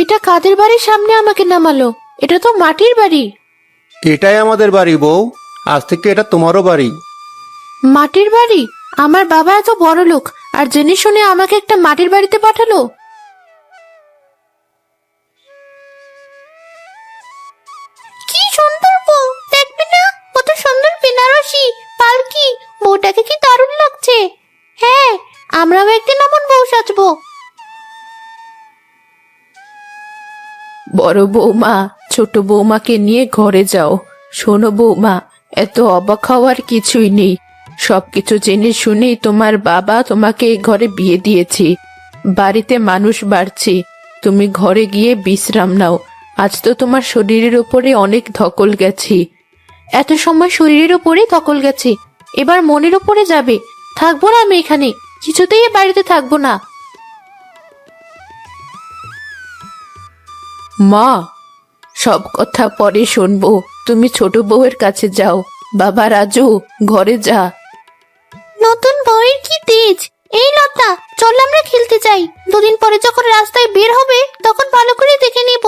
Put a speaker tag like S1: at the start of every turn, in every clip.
S1: এটা কাদের বাড়ির সামনে আমাকে নামালো? এটা তো মাটির বাড়ি।
S2: এটাই আমাদের বাড়ি বউ, আজ থেকে এটা তোমারও বাড়ি।
S1: মাটির বাড়ি? আমার বাবা এত বড় লোক, আর জেনে শুনে আমাকে একটা মাটির বাড়িতে পাঠালো? কি সুন্দর বউ, দেখবে না কত সুন্দর বেনারসি পালকি? বউটাকে কি দারুণ লাগছে। হ্যাঁ, আমরাও একদিন এমন বউ সাজবো। বড় বৌমা, ছোট বৌমাকে নিয়ে ঘরে যাও। শোনো বৌমা, এত অবাক হওয়ার কিছুই নেই। সবকিছু জেনে শুনেই তোমার বাবা তোমাকে এই ঘরে বিয়ে দিয়েছে। বাড়িতে মানুষ বাড়ছে, তুমি ঘরে গিয়ে বিশ্রাম নাও। আজ তো তোমার শরীরের উপরে অনেক ধকল গেছে। এত সময় শরীরের উপরে ধকল গেছে, এবার মনের উপরে যাবে। থাকবো না আমি এখানে, কিছুতেই এ বাড়িতে থাকবো না। মা, সব কথা পরে শুনবো, তুমি ছোট বউয়ের কাছে যাও। বাবা রাজু, ঘরে যা। নতুন বউয়ের কি তেজ! এই লতা, চল আমরা খেলতে যাই। দুদিন পরে যখন রাস্তায় বের হবে তখন ভালো করে দেখে নিব।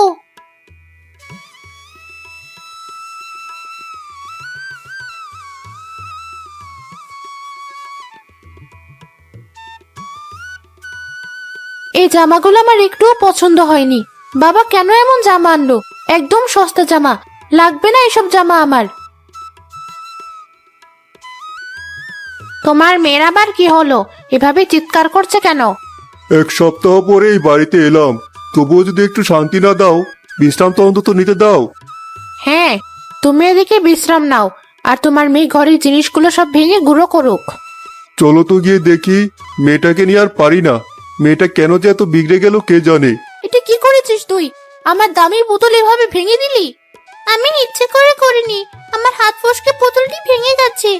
S1: এই জামাগুলো আমার একটুও পছন্দ হয়নি। বাবা কেন এমন জামা আনলো? একদম সস্তা জামা, লাগবে না এসব জামা আমার। তোমার মেয়ের আবার কি হলো? এভাবে চিৎকার করছে কেন?
S3: এক সপ্তাহ পরে এই বাড়িতে এলাম, তবুও যদি একটু শান্তি না দাও, বিশ্রাম তো অন্তত নিতে দাও।
S1: হ্যাঁ, তুমি এদিকে বিশ্রাম নাও, আর তোমার মেয়ে ঘরের জিনিসগুলো সব ভেঙে গুঁড়ো করুক।
S3: চলো তো গিয়ে দেখি। মেয়েটাকে নিয়ে আর পারি না, মেয়েটা কেন যে এত বিগড়ে গেল কে জানে।
S1: এটা কি করেছিস তুই? আমার দামি বোতল এভাবে ভেঙে দিলি? আমি ইচ্ছে করে করিনি, আমার হাত ফসকে বোতলটি ভেঙে গেছে।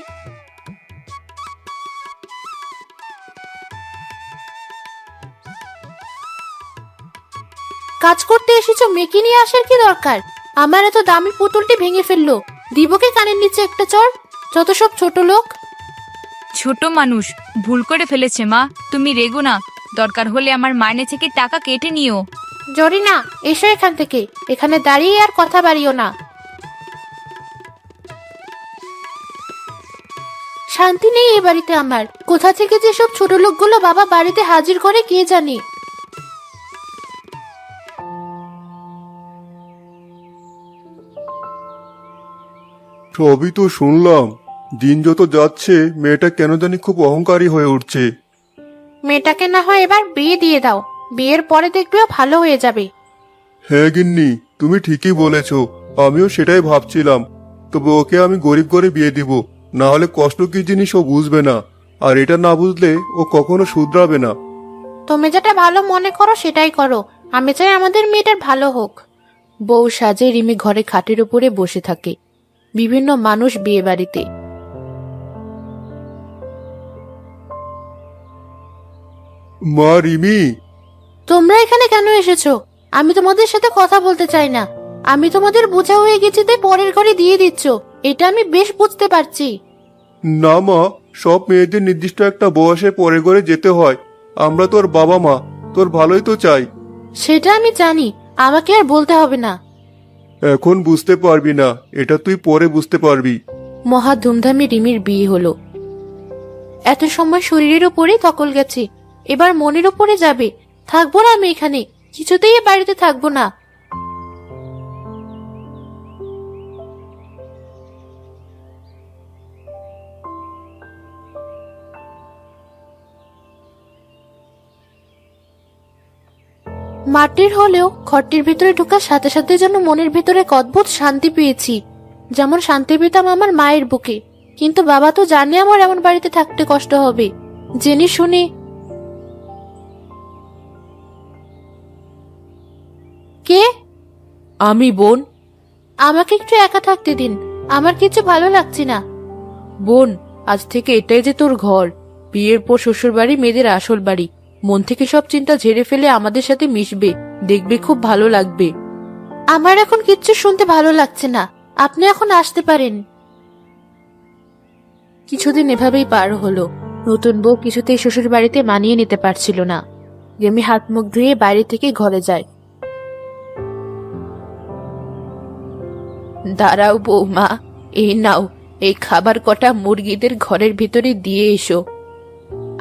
S1: কাজ করতে এসেছো, মেয়েকে নিয়ে আসার কি দরকার? আমার এত দামি পুতুলটি ভেঙে ফেললো, দিবকে কানের নিচে একটা চড়। যত সব ছোট লোক।
S4: ছোট মানুষ ভুল করে ফেলেছে মা, তুমি রেগো না। দরকার হলে আমার মাইনে থেকে টাকা কেটে নিও।
S1: জরিনা, এসো এখান থেকে। এখানে দাঁড়িয়ে আর কথা বাড়িও না। শান্তি নেই এই বাড়িতে আমার। কোথা থেকে যে সব ছোট লোকগুলো বাবা বাড়িতে হাজির করে কে জানে।
S3: সবই তো শুনলাম, দিন যত যাচ্ছে মেয়েটা কেন জানি খুব অহংকারী হয়ে উঠছে।
S1: মেয়েটাকে না হয় এবার বিয়ে দিয়ে দাও, বিয়ের পরে দেখবেও ভালো হয়ে যাবে।
S3: হ্যাঁ গিন্নি, তুমি ঠিকই বলেছ, আমিও সেটাই ভাবছিলাম। তবে ওকে আমি গরিব করে বিয়ে দিব, না হলে কষ্ট কি জিনিস ও বুঝবে না, আর এটা না বুঝলে ও কখনো শুধরাবে না।
S1: তুমি যেটা ভালো মনে করো সেটাই করো। আমি চাই আমাদের মেয়েটার ভালো হোক। বউ সাজে রিমি ঘরে খাটের উপরে বসে থাকে। বিভিন্ন মানুষ বিয়ে বাড়িতে।
S3: মা রিমি।
S1: তোমরা এখানে কেন এসেছো? আমি তোমাদের সাথে কথা বলতে চাই না। আমি তোমাদের বোঝা হয়ে গেছি তাই পরের ঘরে দিয়ে দিচ্ছ, এটা আমি বেশ বুঝতে পারছি।
S3: না মা, সব মেয়েদের নির্দিষ্ট একটা বয়সে পরে করে যেতে হয়। আমরা তোর বাবা মা, তোর ভালোই তো চাই।
S1: সেটা আমি জানি, আমাকে আর বলতে হবে না।
S3: এখন বুঝতে পারবি না, এটা তুই পরে বুঝতে পারবি।
S1: মহা ধুমধামে রিমির বিয়ে হলো। এত সময় শরীরের উপরে ধকল গেছে, এবার মনের উপরে যাবে। থাকবো না আমি এখানে, কিছুতেই এ বাড়িতে থাকবো না। মাটির হলেও ঘরটির ভিতরে ঢোকার সাথে সাথে যেন মনের ভিতরে এক অদ্ভুত শান্তি পেয়েছি, যেমন শান্তি পেতাম আমার মায়ের বুকে। কিন্তু বাবা তো জানে আমার এমন বাড়িতে থাকতে কষ্ট হবে, জেনে শুনে। কে? আমি, বোন। আমাকে একটু একা থাকতে দিন, আমার কিছু ভালো লাগছে না। বোন, আজ থেকে এটাই যে তোর ঘর। বিয়ের পর শ্বশুর বাড়ি মেয়েদের আসল বাড়ি। মন থেকে সব চিন্তা ঝেড়ে ফেলে আমাদের সাথে মিশবে, দেখবে খুব ভালো লাগবে। আমার এখন কিচ্ছু শুনতে ভালো লাগছে না, আপনি এখন আসতে পারেন। কিছুদিন এভাবেই পার হলো। নতুন বউ কিছুতেই শ্বশুর বাড়িতে মানিয়ে নিতে পারছিল না। রিমি হাত মুখ ধুয়ে বাইরে থেকে ঘরে যায়। দাঁড়াও বৌমা, এই নাও, এই খাবার কটা মুরগিদের ঘরের ভিতরে দিয়ে এসো।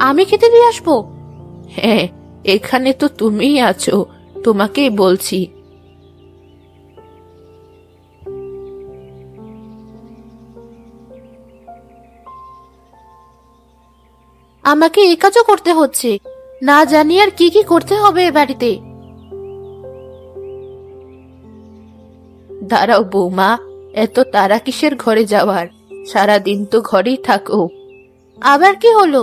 S1: আমি খেতে দিয়ে আসবো? হ্যাঁ, এখানে তো তুমিই আছো, তোমাকেই বলছি। আমাকে এই কাজও করতে হচ্ছে, না জানি আর কি কি করতে হবে এ বাড়িতে। দাঁড়াও বৌমা, এত তারা কিসের ঘরে যাওয়ার? সারাদিন তো ঘরেই থাকো। আবার কি হলো?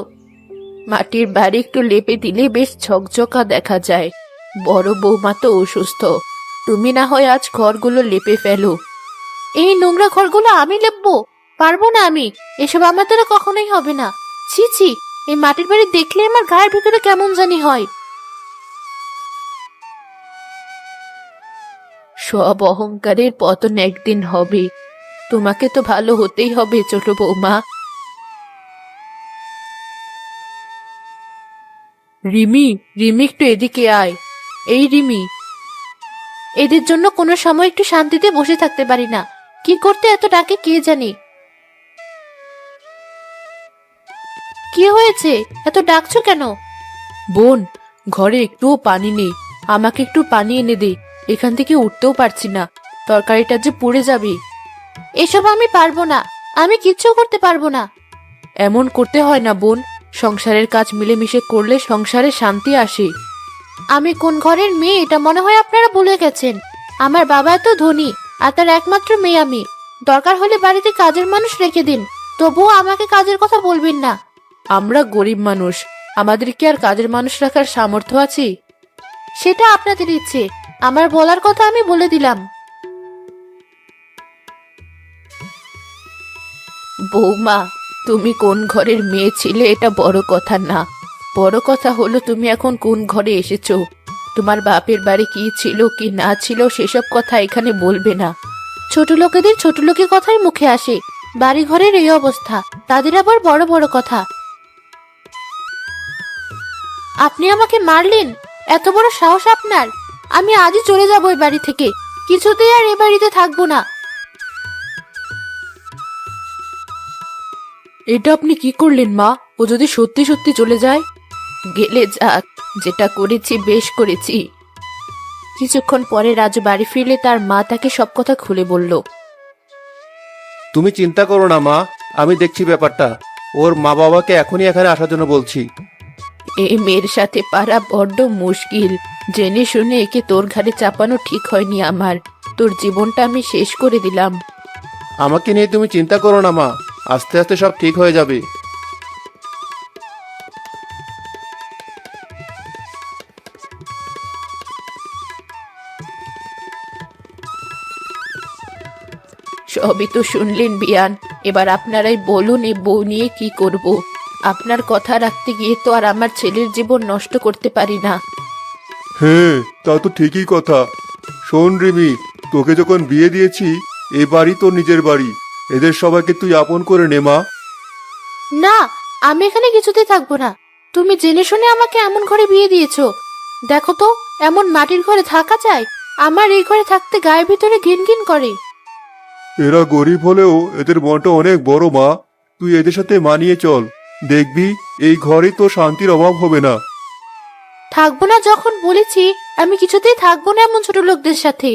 S1: মাটির বাড়ি একটু লেপে দিলে বেশ ঝকঝকা দেখা যায়। বড় বৌমা তো অসুস্থ, তুমি না হয় আজ ঘরগুলো লেপে ফেলো। এই নোংরা ঘরগুলো আমি লেপবো? পারবো না আমি, এসব আমার দ্বারা কখনোই হবে না। ছি ছি, এই মাটির বাড়ি দেখলে আমার গায়ের ভিতরে কেমন জানি হয়। সব অহংকারের পতন একদিন হবে, তোমাকে তো ভালো হতেই হবে ছোট বৌমা। রিমি, রিমি একটু এদিকে আয়। এই রিমি, এদের জন্য কোনো সময় একটু শান্তিতে বসে থাকতে পারি না, কি করতে এত ডাকে কে জানে। কি হয়েছে, এত ডাকছো কেন? বোন, ঘরে একটুও পানি নেই, আমাকে একটু পানি এনে দে, এখান থেকে উঠতেও পারছি না, তরকারিটা যে পুড়ে যাবে। এসব আমি পারবো না, আমি কিচ্ছু করতে পারবো না। এমন করতে হয় না বোন, সংসারের কাজ মিলেমিশে করলে সংসারে শান্তি আসে। আমি কোন ঘরের মেয়ে এটা মনে হয় আপনারা ভুলে গেছেন। আমার বাবা এত ধনী, আর তার একমাত্র মেয়ে আমি। দরকার হলে বাড়িতে কাজের মানুষ রেখে দিন, তবুও আমাকে কাজের কথা বলবেন না। আমরা গরিব মানুষ, আমাদের কি আর কাজের মানুষ রাখার সামর্থ্য আছে? সেটা আপনাদের ইচ্ছে, আমার বলার কথা আমি বলে দিলাম। বৌমা, তুমি কোন ঘরের মেয়ে ছিলে এটা বড় কথা না, বড় কথা হলো তুমি এখন কোন ঘরে এসেছো। তোমার বাপের বাড়ি কি ছিল কি না ছিল সেসব কথা এখানে বলবে না। ছোট লোকেদের ছোট লোকের কথাই মুখে আসে, বাড়ি ঘরের এই অবস্থা, তাদের আবার বড় বড় কথা। আপনি আমাকে মারলেন? এত বড় সাহস আপনার? আমি আজই চলে যাবো এই বাড়ি থেকে, কিছুতেই আর এ বাড়িতে থাকবো না। এটা আপনি কি করলেন মা? ও যদি সত্যি সত্যি চলে যায়? গেলে যাক, যেটা করেছি বেশ করেছি। কিছুক্ষণ পরে রাজু বাড়ি ফিরলে তার মা তাকে সব কথা খুলে বলল।
S2: তুমি চিন্তা করো না মা, আমি দেখছি ব্যাপারটা। ওর মা বাবাকে এখনই এখানে আসার জন্য বলছি।
S1: এই মেয়ের সাথে পারা বড্ড মুশকিল, জেনে শুনে একে তোর ঘাড়ে চাপানো ঠিক হয়নি আমার। তোর জীবনটা আমি শেষ করে দিলাম।
S2: আমাকে নিয়ে তুমি চিন্তা করো না মা, আস্তে আস্তে সব ঠিক হয়ে যাবে।
S1: সবই তো শুনলেন বিয়ান, এবার আপনারাই বলুন এই বউ নিয়ে কি করব। আপনার কথা রাখতে গিয়ে তো আর আমার ছেলের জীবন নষ্ট করতে পারি না।
S3: হ্যাঁ, তা তো ঠিকই কথা। শোন রিমি, তোকে যখন বিয়ে দিয়েছি, এই বাড়ি তোর নিজের বাড়ি, এদের সবাইকে তুই আপন করে নে মা।
S1: না, আমি এখানে কিছুতেই থাকবো না। তুমি জেনে শুনে আমাকে এমন ঘরে বিয়ে দিয়েছো। দেখো তো, এমন মাটির ঘরে থাকা যায়? আমার এই ঘরে থাকতে গায়ের ভিতরে ঘিন ঘিন করে।
S3: এরা গরিব হলেও এদের মনটা অনেক বড় মা, তুই এদের সাথে মানিয়ে চল, দেখবি এই ঘরে তো শান্তির অভাব হবে না।
S1: থাকবো না যখন বলেছি, আমি কিছুতেই থাকবো না এমন ছোট লোকদের সাথে।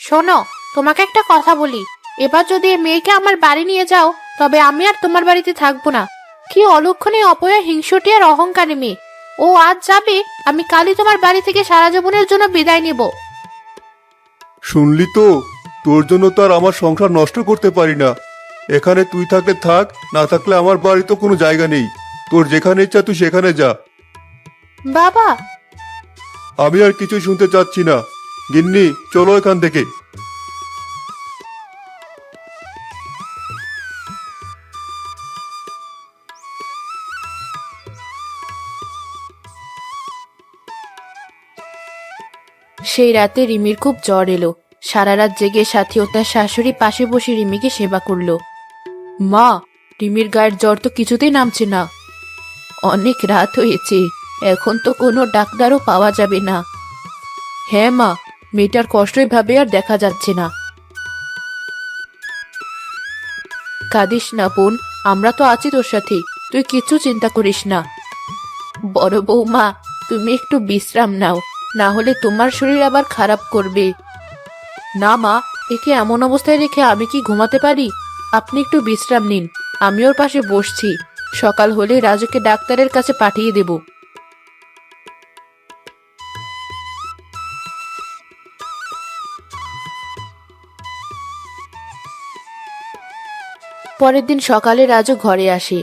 S1: শোনো, তোমাকে একটা কথা বলি, এবার যদি এই মেয়েকে আমার বাড়ি নিয়ে যাও, তবে আমি আর তোমার বাড়িতে থাকবো না। কি অলক্ষণে অপয়া, হিংসুটে আর অহংকারী মেয়ে। ও আজ যাবে, আমি কালই তোমার বাড়ি থেকে সারা জীবনের জন্য বিদায় নেব।
S3: শুনলি তো, তোর জন্য তো আর আমার সংসার নষ্ট করতে পারি না। এখানে তুই থাকলে থাক, না থাকলে আমার বাড়ি তো কোনো জায়গা নেই। তোর যেখানে ইচ্ছা তুই সেখানে যা।
S1: বাবা,
S3: আমি আর কিছু শুনতে চাচ্ছি না। গিন্নি, চলো এখান থেকে।
S1: সেই রাতে রিমির খুব জ্বর এলো। সারা রাত জেগে সাথী ও তার শাশুড়ি পাশে বসে রিমিকে সেবা করলো। মা, রিমির গায়ের জ্বর তো কিছুতেই নামছে না। অনেক রাত হয়েছে, এখন তো কোনো ডাক্তারও পাওয়া যাবে না। হ্যাঁ মা, মেয়েটার কষ্ট এভাবে আর দেখা যাচ্ছে না। কাঁদিস না বোন, আমরা তো আছি তোর সাথে, তুই কিচ্ছু চিন্তা করিস না। বড় বৌমা, তুমি একটু বিশ্রাম নাও, না হলে তোমার শরীর আবার খারাপ করবে। না মা, একে এমন অবস্থায় রেখে আমি কি ঘুমাতে পারি? আপনি একটু বিশ্রাম নিন, আমি ওর পাশে বসছি। সকাল হলে রাজুকে ডাক্তারের কাছে পাঠিয়ে দেব। পরের দিন সকালে রাজু ঘরে আসে।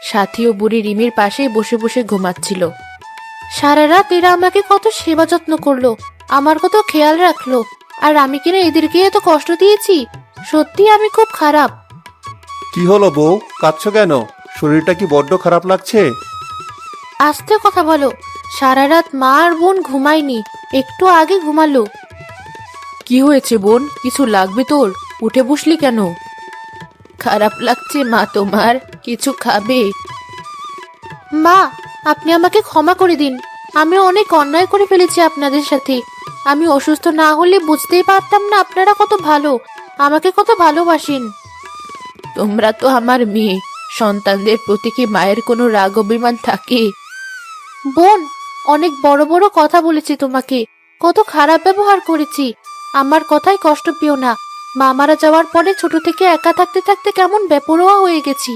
S1: সাথী ও বুড়ি রিমির পাশেই বসে বসে ঘুমাচ্ছিল। সারা রাত এরা আমাকে কত সেবা যত্ন করলো, আমার কত খেয়াল রাখলো, আর আমি কিনা এদেরকে এত কষ্ট দিয়েছি। সত্যি আমি খুব খারাপ।
S2: কি হলো বউ, কাঁদছো কেন? শরীরটা কি বড্ড খারাপ লাগছে?
S1: আস্তে কথা বলো। সারা রাত মা আর বোন ঘুমায়নি, একটু আগে ঘুমালো। কি হয়েছে বোন, কিছু লাগবে তোর? উঠে বসলি কেন? খারাপ লাগছে মা তোমার, কিছু খাবে? মা, আপনি আমাকে ক্ষমা করে দিন, আমি অনেক অন্যায় করে ফেলেছি আপনাদের সাথে। আমি অসুস্থ না হলে বুঝতেই পারতাম না আপনারা কত ভালো, আমাকে কত ভালোবাসেন। তোমরা তো আমার মেয়ে, সন্তানদের প্রতি কি মায়ের কোনো রাগ অভিমান থাকে? বোন, অনেক বড় বড় কথা বলেছি তোমাকে, কত খারাপ ব্যবহার করেছি। আমার কথায় কষ্ট পেও না। মা মারা যাওয়ার পরে ছোট থেকে একা থাকতে থাকতে কেমন বেপরোয়া হয়ে গেছি।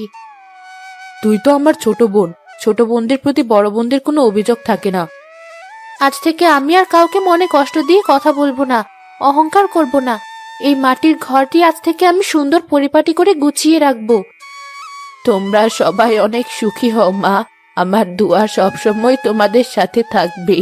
S1: তুই তো আমার ছোট বোন, ছোট বোনদের প্রতি বড় বোনদের কোনো অভিযোগ থাকে না। আজ থেকে আমি আর কাউকে মনে কষ্ট দিয়ে কথা বলবো না, অহংকার করব না। এই মাটির ঘরটি আজ থেকে আমি সুন্দর পরিপাটি করে গুছিয়ে রাখবো। তোমরা সবাই অনেক সুখী হও মা, আমার দোয়া সবসময় তোমাদের সাথে থাকবে।